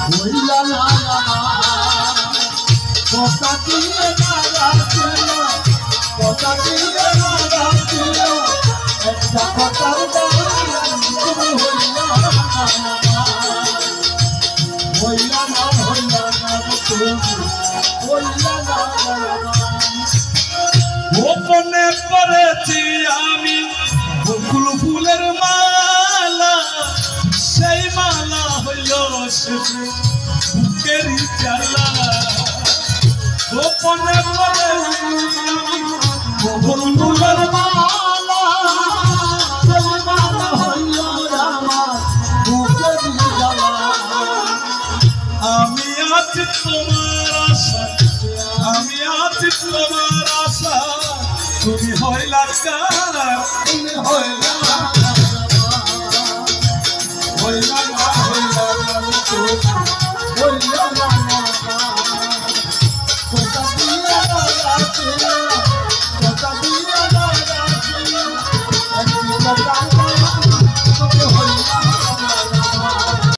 হইলা না কথা দিয়ে না রাখছিল কথা দিয়ে না রাখছিল একটা কথার তুমি হইলা না তুমি হইলা না গোপনে করেছি আমি বকুল ফুলের মালা সেই মালা হইল শেষে বুকেরই জ্বালা গোপনে করেছি বকুল ফুলের মালা সেই মালা হইল আমার বুকেরই জ্বালা আমি আছি তোমার আশা আমি আছি তোমার আশা তুমি হইলা কার তুমি হইলা হইলা না তুমি হইলা না